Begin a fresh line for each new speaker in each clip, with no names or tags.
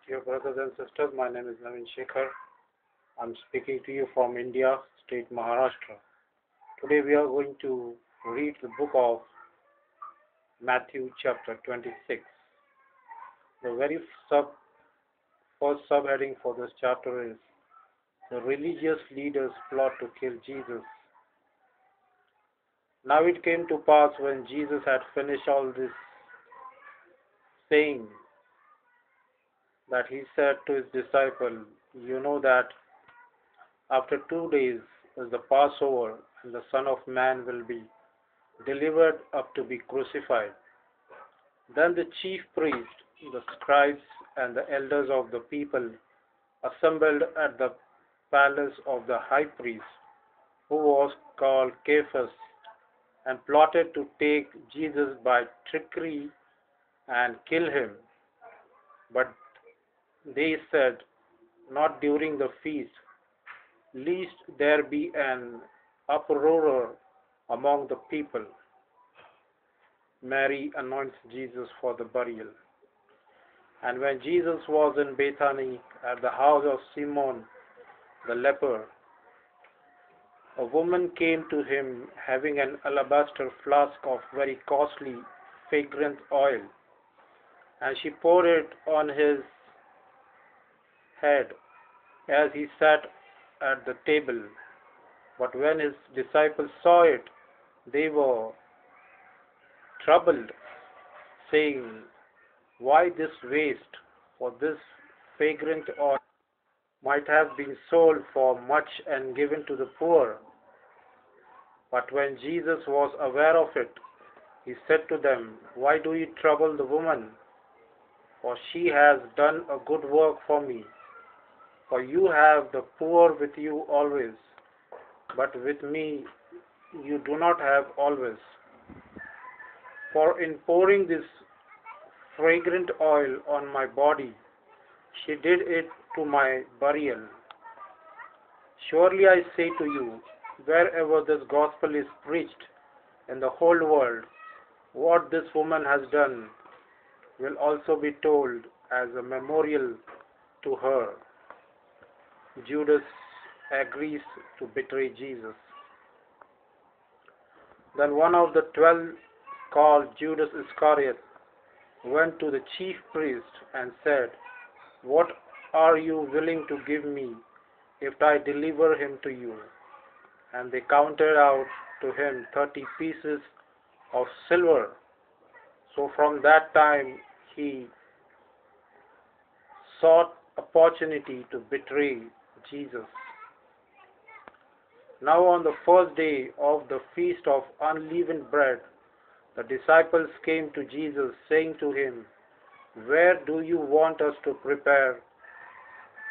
Dear brothers and sisters, my name is Naveen Shekhar. I'm speaking to you from India, state Maharashtra. Today we are going to read the book of Matthew chapter 26. The very first subheading for this chapter is the religious leaders plot to kill Jesus. Now it came to pass when Jesus had finished all this saying that he said to his disciples, "You know that after 2 days is the Passover, and the Son of Man will be delivered up to be crucified." Then the chief priests, the scribes, and the elders of the people assembled at the palace of the high priest, who was called Caiaphas, and plotted to take Jesus by trickery and kill him. But they said, "Not during the feast, lest there be an uproar among the people." Mary anoints Jesus for the burial. And when Jesus was in Bethany at the house of Simon the leper, a woman came to him having an alabaster flask of very costly fragrant oil, and she poured it on his head as he sat at the table. But when his disciples saw it, they were troubled, saying, "Why this waste? For this fragrant oil might have been sold for much and given to the poor." But when Jesus was aware of it, he said to them, "Why do you trouble the woman? For she has done a good work for me. For you have the poor with you always, but with me you do not have always. For in pouring this fragrant oil on my body, she did it to my burial. Surely I say to you, wherever this gospel is preached in the whole world, what this woman has done will also be told as a memorial to her." Judas agrees to betray Jesus. Then one of the 12, called Judas Iscariot, went to the chief priest and said, "What are you willing to give me if I deliver him to you?" And they counted out to him 30 pieces of silver. So from that time he sought opportunity to betray Jesus. Now on the first day of the feast of unleavened bread, the disciples came to Jesus, saying to him, "Where do you want us to prepare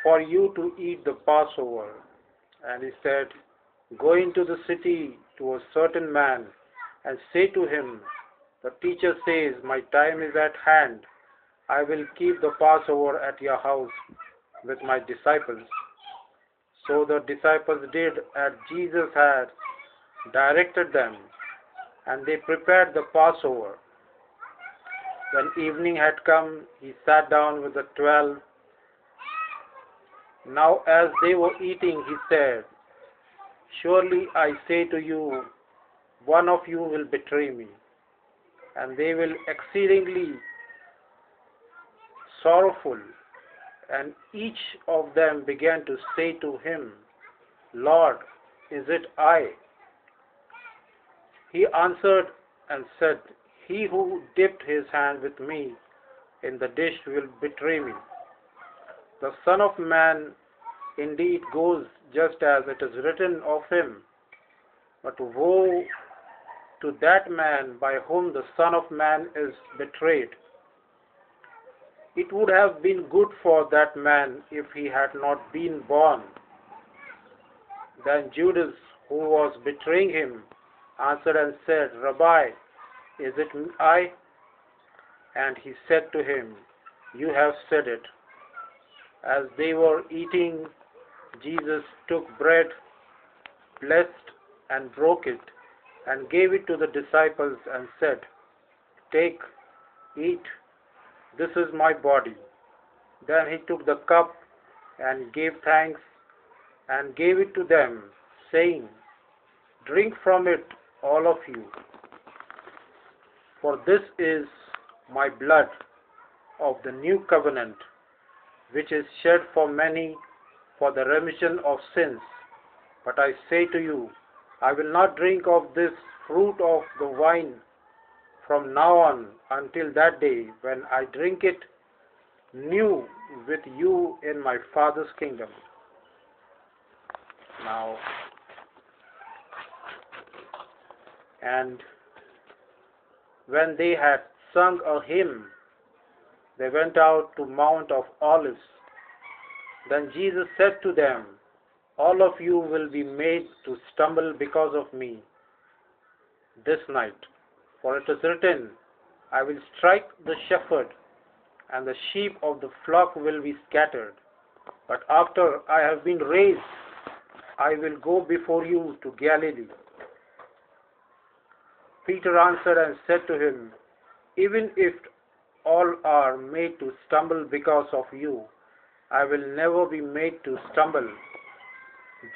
for you to eat the Passover?" And he said, "Go into the city to a certain man and say to him, 'The teacher says, my time is at hand. I will keep the Passover at your house with my disciples.'" So the disciples did as Jesus had directed them, and they prepared the Passover. When evening had come, he sat down with the 12. Now as they were eating, he said, "Surely I say to you, one of you will betray me." And they will exceedingly sorrowful, and each of them began to say to him, "Lord, is it I?" He answered and said, "He who dipped his hand with me in the dish will betray me. The Son of Man indeed goes just as it is written of him, but woe to that man by whom the Son of Man is betrayed. It would have been good for that man if he had not been born." Then Judas, who was betraying him, answered and said, "Rabbi, is it I?" And he said to him, "You have said it." As they were eating, Jesus took bread, blessed and broke it, and gave it to the disciples and said, "Take, eat, this is my body." Then he took the cup and gave thanks and gave it to them, saying, "Drink from it, all of you, for this is my blood of the new covenant, which is shed for many for the remission of sins. But I say to you, I will not drink of this fruit of the vine from now on until that day when I drink it new with you in my Father's kingdom." Now, and when they had sung a hymn, they went out to Mount of Olives. Then Jesus said to them, "All of you will be made to stumble because of me this night. For it is written, I will strike the shepherd, and the sheep of the flock will be scattered. But after I have been raised, I will go before you to Galilee." Peter answered and said to him, "Even if all are made to stumble because of you, I will never be made to stumble."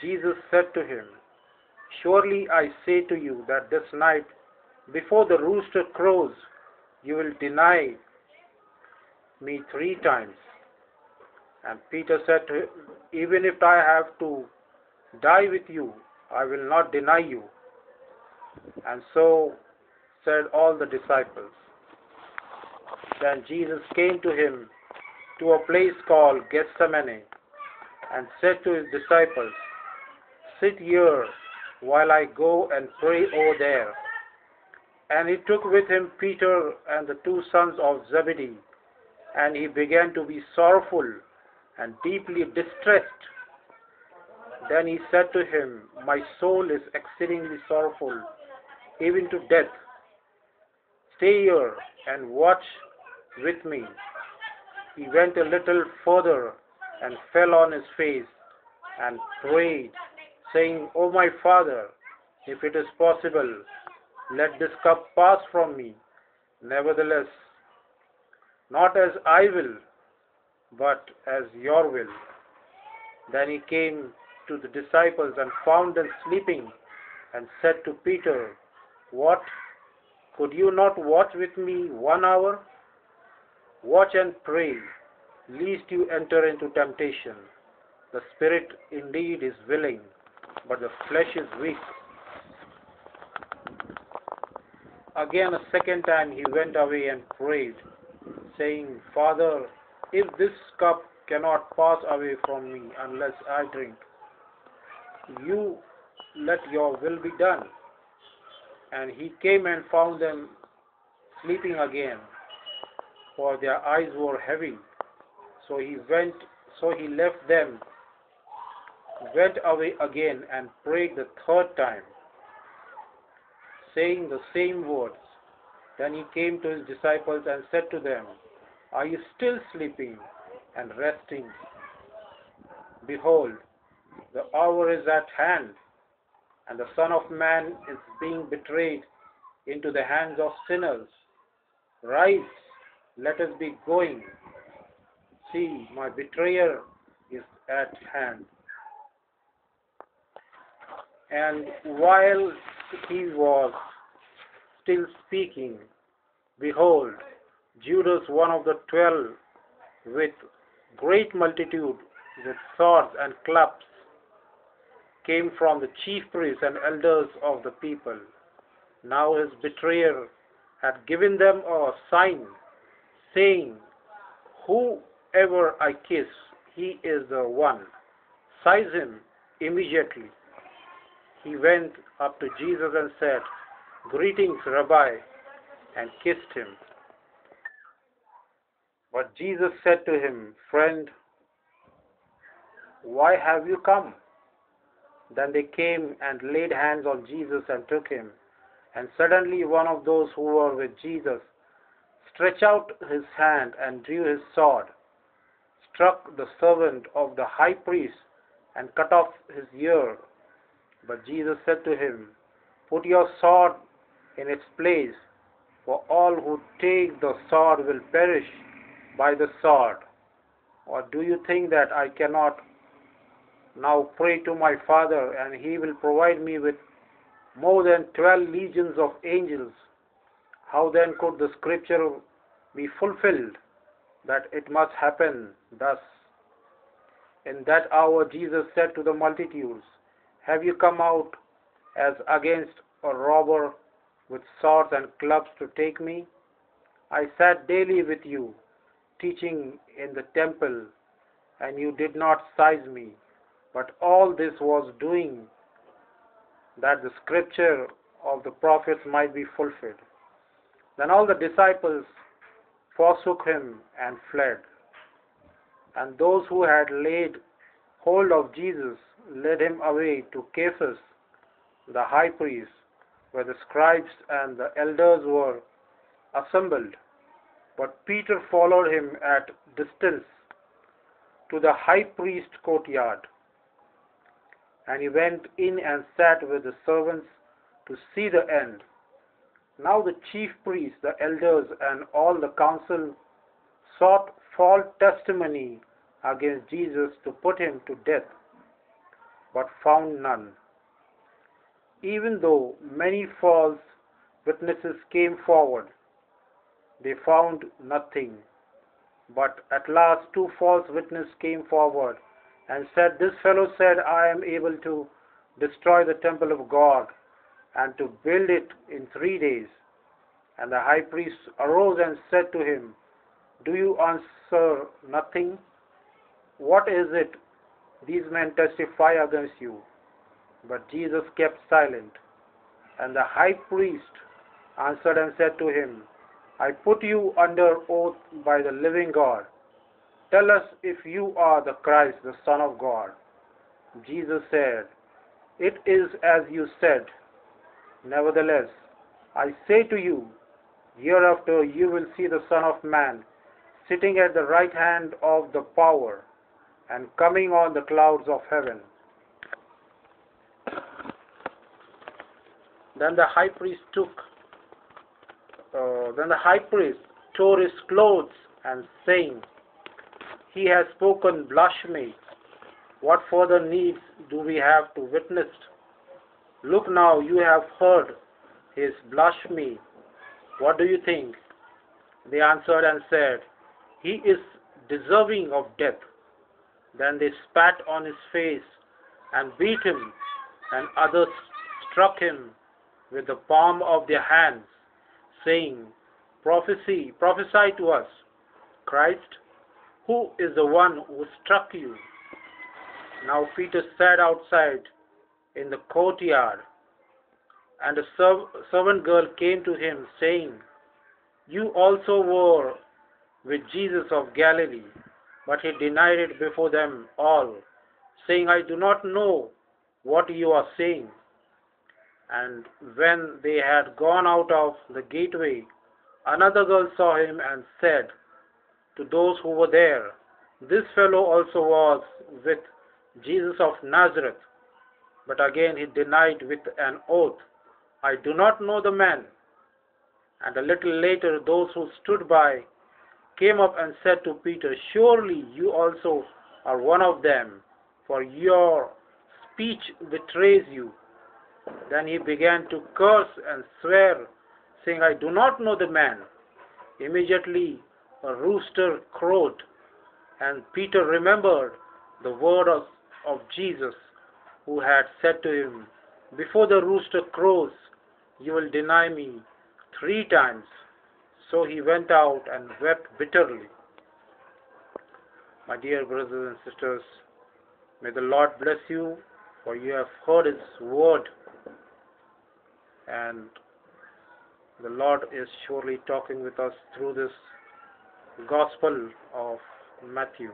Jesus said to him, "Surely I say to you that this night, before the rooster crows, you will deny me 3 times." And Peter said to him, "Even if I have to die with you, I will not deny you." And so said all the disciples. Then Jesus came to him to a place called Gethsemane and said to his disciples, "Sit here while I go and pray over there." And he took with him Peter and the 2 sons of Zebedee, and he began to be sorrowful and deeply distressed. Then he said to him, "My soul is exceedingly sorrowful, even to death. Stay here and watch with me." He went a little further and fell on his face and prayed, saying, "O my Father, if it is possible, let this cup pass from me. Nevertheless, not as I will, but as your will." Then he came to the disciples and found them sleeping, and said to Peter, "What? Could you not watch with me 1 hour? Watch and pray, lest you enter into temptation. The spirit indeed is willing, but the flesh is weak." Again a second time he went away and prayed, saying, "Father, if this cup cannot pass away from me unless I drink, you let your will be done." And he came and found them sleeping again, for their eyes were heavy. So he left them, went away again and prayed the 3rd time, saying the same words. Then he came to his disciples and said to them, "Are you still sleeping and resting? Behold, the hour is at hand, and the Son of Man is being betrayed into the hands of sinners. Rise, let us be going. See, my betrayer is at hand." And while he was still speaking, behold, Judas, one of the 12, with great multitude, with swords and clubs, came from the chief priests and elders of the people. Now his betrayer had given them a sign, saying, "Whoever I kiss, he is the one. Seize him immediately." He went up to Jesus and said, "Greetings, Rabbi," and kissed him. But Jesus said to him, "Friend, why have you come?" Then they came and laid hands on Jesus and took him. And suddenly one of those who were with Jesus stretched out his hand and drew his sword, struck the servant of the high priest, and cut off his ear. But Jesus said to him, "Put your sword in its place, for all who take the sword will perish by the sword. Or do you think that I cannot now pray to my Father, and He will provide me with more than 12 legions of angels? How then could the scripture be fulfilled, that it must happen thus? In that hour Jesus said to the multitudes, have you come out as against a robber with swords and clubs to take me? I sat daily with you, teaching in the temple, and you did not seize me. But all this was doing that the scripture of the prophets might be fulfilled. Then all the disciples forsook him and fled. And those who had laid hold of Jesus led him away to Caiaphas, the high priest, where the scribes and the elders were assembled. But Peter followed him at distance to the high priest's courtyard. And he went in and sat with the servants to see the end. Now the chief priests, the elders, and all the council sought false testimony against Jesus to put him to death, but found none. Even though many false witnesses came forward, they found nothing. But at last 2 false witnesses came forward and said, this fellow said, I am able to destroy the temple of God and to build it in 3 days. And the high priest arose and said to him, do you answer nothing? What is it these men testify against you? But Jesus kept silent. And the high priest answered and said to him, I put you under oath by the living God. Tell us if you are the Christ, the Son of God. Jesus said, it is as you said. Nevertheless, I say to you, hereafter you will see the Son of Man sitting at the right hand of the power and coming on the clouds of heaven. Then the high priest tore his clothes and saying, he has spoken blasphemy. What further needs do we have to witness? Look now, you have heard his blasphemy. What do you think? They answered and said, he is deserving of death. Then they spat on his face and beat him, and others struck him with the palm of their hands, saying, prophesy to us, Christ, who is the one who struck you? Now Peter sat outside in the courtyard, and a servant girl came to him, saying, you also were with Jesus of Galilee. But he denied it before them all, saying, I do not know what you are saying. And when they had gone out of the gateway, another girl saw him and said to those who were there, this fellow also was with Jesus of Nazareth. But again he denied with an oath, I do not know the man. And a little later those who stood by came up and said to Peter, surely you also are one of them, for your speech betrays you. Then he began to curse and swear, saying, I do not know the man. Immediately a rooster crowed, and Peter remembered the word of Jesus, who had said to him, before the rooster crows, you will deny me 3 times. So he went out and wept bitterly. My dear brothers and sisters, may the Lord bless you, for you have heard his word, and the Lord is surely talking with us through this Gospel of Matthew.